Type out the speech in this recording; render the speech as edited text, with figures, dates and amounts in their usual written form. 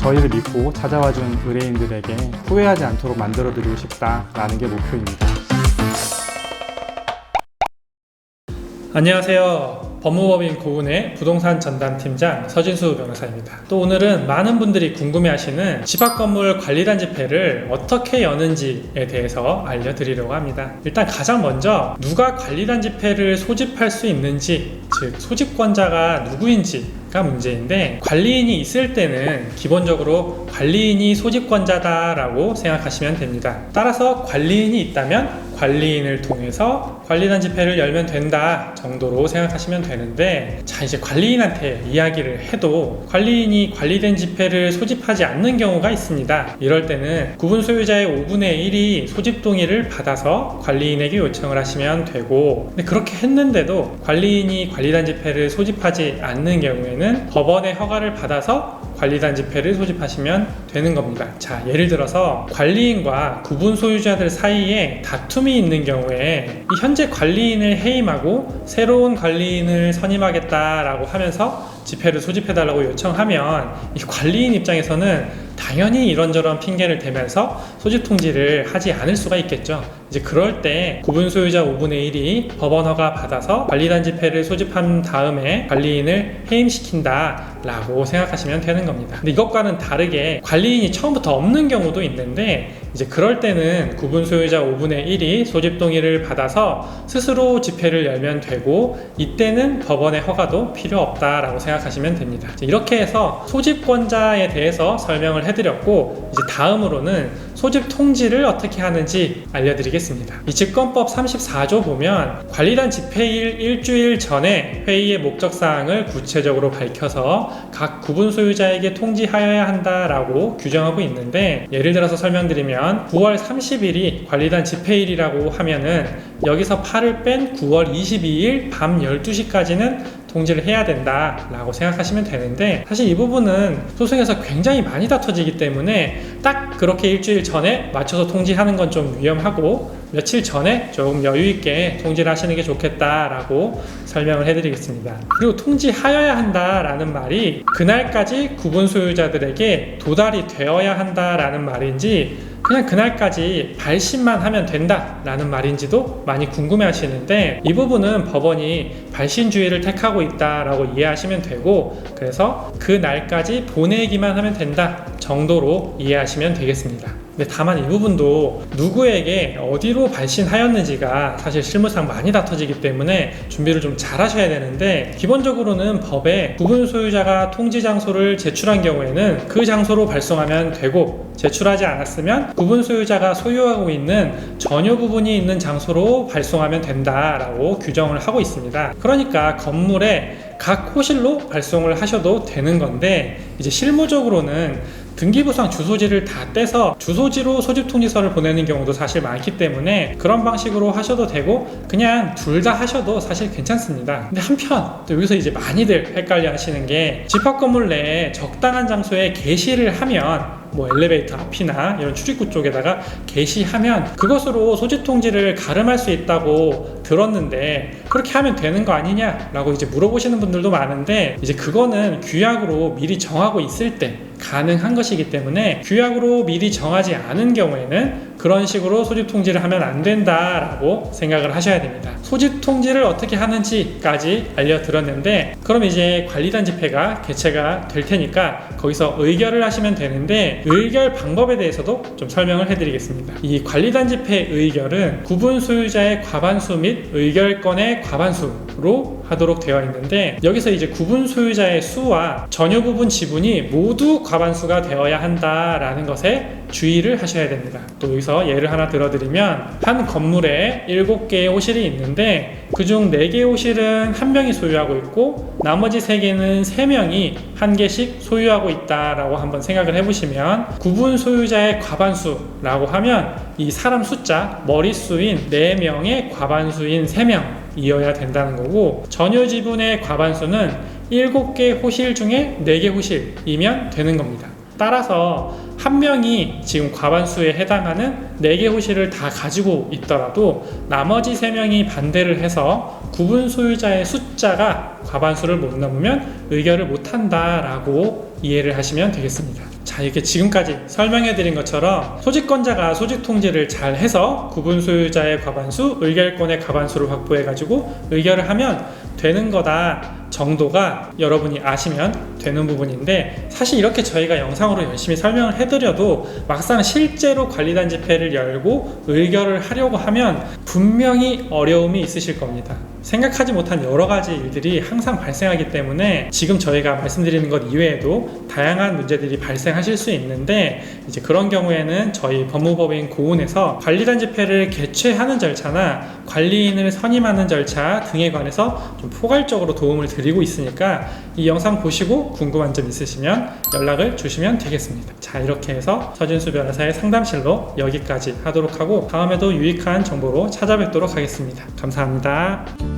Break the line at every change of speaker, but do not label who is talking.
저희를 믿고 찾아와준 의뢰인들에게 후회하지 않도록 만들어드리고 싶다라는 게 목표입니다.
안녕하세요. 법무법인 고운의 부동산 전담팀장 서진수 변호사입니다. 또 오늘은 많은 분들이 궁금해하시는 집합건물 관리단지패를 어떻게 여는지에 대해서 알려드리려고 합니다. 일단 가장 먼저 누가 관리단지패를 소집할 수 있는지, 즉 소집권자가 누구인지가 문제인데, 관리인이 있을 때는 기본적으로 관리인이 소집권자다라고 생각하시면 됩니다. 따라서 관리인이 있다면 관리인을 통해서 관리단지패를 열면 된다 정도로 생각하시면 되는데, 자, 이제 관리인한테 이야기를 해도 관리인이 관리된 지패를 소집하지 않는 경우가 있습니다. 이럴 때는 구분 소유자의 5분의 1이 소집 동의를 받아서 관리인에게 요청을 하시면 되고, 근데 그렇게 했는데도 관리인이 관리단지패를 소집하지 않는 경우에는 법원의 허가를 받아서 관리단지패를 소집하시면 되는 겁니다. 자, 예를 들어서 관리인과 구분 소유자들 사이에 다툼이 있는 경우에 이 현재 관리인을 해임하고 새로운 관리인을 선임하겠다라고 하면서 지패를 소집해달라고 요청하면 이 관리인 입장에서는 당연히 이런저런 핑계를 대면서 소집 통지를 하지 않을 수가 있겠죠. 이제 그럴 때 구분 소유자 5분의 1이 법원 허가 받아서 관리단지패를 소집한 다음에 관리인을 해임시킨다 라고 생각하시면 되는 겁니다. 근데 이것과는 다르게 관리인이 처음부터 없는 경우도 있는데, 이제 그럴 때는 구분 소유자 5분의 1이 소집 동의를 받아서 스스로 지패를 열면 되고, 이때는 법원의 허가도 필요 없다라고 생각하시면 됩니다. 이렇게 해서 소집권자에 대해서 설명을 해드렸고, 이제 다음으로는 소집 통지를 어떻게 하는지 알려드리겠습니다. 이 직권법 34조 보면 관리단 집회일 일주일 전에 회의의 목적사항을 구체적으로 밝혀서 각 구분 소유자에게 통지하여야 한다라고 규정하고 있는데, 예를 들어서 설명드리면 9월 30일이 관리단 집회일이라고 하면은 여기서 8을 뺀 9월 22일 밤 12시까지는 통지를 해야 된다 라고 생각하시면 되는데, 사실 이 부분은 소송에서 굉장히 많이 다퉈지기 때문에 딱 그렇게 일주일 전에 맞춰서 통지하는 건 좀 위험하고, 며칠 전에 조금 여유있게 통지를 하시는 게 좋겠다라고 설명을 해드리겠습니다. 그리고 통지하여야 한다라는 말이 그날까지 구분 소유자들에게 도달이 되어야 한다라는 말인지, 그냥 그날까지 발신만 하면 된다라는 말인지도 많이 궁금해 하시는데, 이 부분은 법원이 발신주의를 택하고 있다라고 이해하시면 되고, 그래서 그날까지 보내기만 하면 된다 정도로 이해하시면 되겠습니다. 근데 다만 이 부분도 누구에게 어디로 발신하였는지가 사실 실무상 많이 다퉈지기 때문에 준비를 좀 잘 하셔야 되는데, 기본적으로는 법에 구분 소유자가 통지 장소를 제출한 경우에는 그 장소로 발송하면 되고, 제출하지 않았으면 구분 소유자가 소유하고 있는 전유 부분이 있는 장소로 발송하면 된다라고 규정을 하고 있습니다. 그러니까 건물에 각 호실로 발송을 하셔도 되는 건데, 이제 실무적으로는 등기부상 주소지를 다 떼서 주소지로 소집통지서를 보내는 경우도 사실 많기 때문에 그런 방식으로 하셔도 되고, 그냥 둘 다 하셔도 사실 괜찮습니다. 근데 한편 또 여기서 이제 많이들 헷갈려 하시는 게, 집합건물 내에 적당한 장소에 게시를 하면, 뭐 엘리베이터 앞이나 이런 출입구 쪽에다가 게시하면 그것으로 소집통지를 가름할 수 있다고 들었는데 그렇게 하면 되는 거 아니냐 라고 이제 물어보시는 분들도 많은데, 이제 그거는 규약으로 미리 정하고 있을 때 가능한 것이기 때문에, 규약으로 미리 정하지 않은 경우에는 그런 식으로 소집 통지를 하면 안 된다라고 생각을 하셔야 됩니다. 소집 통지를 어떻게 하는지까지 알려드렸는데, 그럼 이제 관리단지패가 개최가 될 테니까 거기서 의결을 하시면 되는데, 의결 방법에 대해서도 좀 설명을 해드리겠습니다. 이 관리단지패 의결은 구분 소유자의 과반수 및 의결권의 과반수로 하도록 되어 있는데, 여기서 이제 구분 소유자의 수와 전유 부분 지분이 모두 과반수가 되어야 한다라는 것에 주의를 하셔야 됩니다. 또 여기서 예를 하나 들어드리면, 한 건물에 7개의 호실이 있는데 그중 4개의 호실은 1명이 소유하고 있고 나머지 3개는 3명이 1개씩 소유하고 있다라고 한번 생각을 해보시면, 구분 소유자의 과반수라고 하면 이 사람 숫자 머릿수인 4명의 과반수인 3명 이어야 된다는 거고, 전유 지분의 과반수는 7개 호실 중에 4개 호실이면 되는 겁니다. 따라서 한 명이 지금 과반수에 해당하는 4개 호실을 다 가지고 있더라도 나머지 3명이 반대를 해서 구분 소유자의 숫자가 과반수를 못 넘으면 의결을 못 한다라고 이해를 하시면 되겠습니다. 자, 자, 이게 지금까지 설명해드린 것처럼 소직권자가 소직 통지를 잘 해서 구분 소유자의 과반수, 의결권의 과반수를 확보해가지고 의결을 하면 되는 거다 정도가 여러분이 아시면 되는 부분인데, 사실 이렇게 저희가 영상으로 열심히 설명을 해드려도 막상 실제로 관리단지회를 열고 의결을 하려고 하면 분명히 어려움이 있으실 겁니다. 생각하지 못한 여러 가지 일들이 항상 발생하기 때문에 지금 저희가 말씀드리는 것 이외에도 다양한 문제들이 발생하실 수 있는데, 이제 그런 경우에는 저희 법무법인 고운에서 관리단지회를 개최하는 절차나 관리인을 선임하는 절차 등에 관해서 좀 포괄적으로 도움을 드리고 있으니까 이 영상 보시고 궁금한 점 있으시면 연락을 주시면 되겠습니다. 자, 이렇게 해서 서진수 변호사의 상담실로 여기까지 하도록 하고 다음에도 유익한 정보로 찾아뵙도록 하겠습니다. 감사합니다.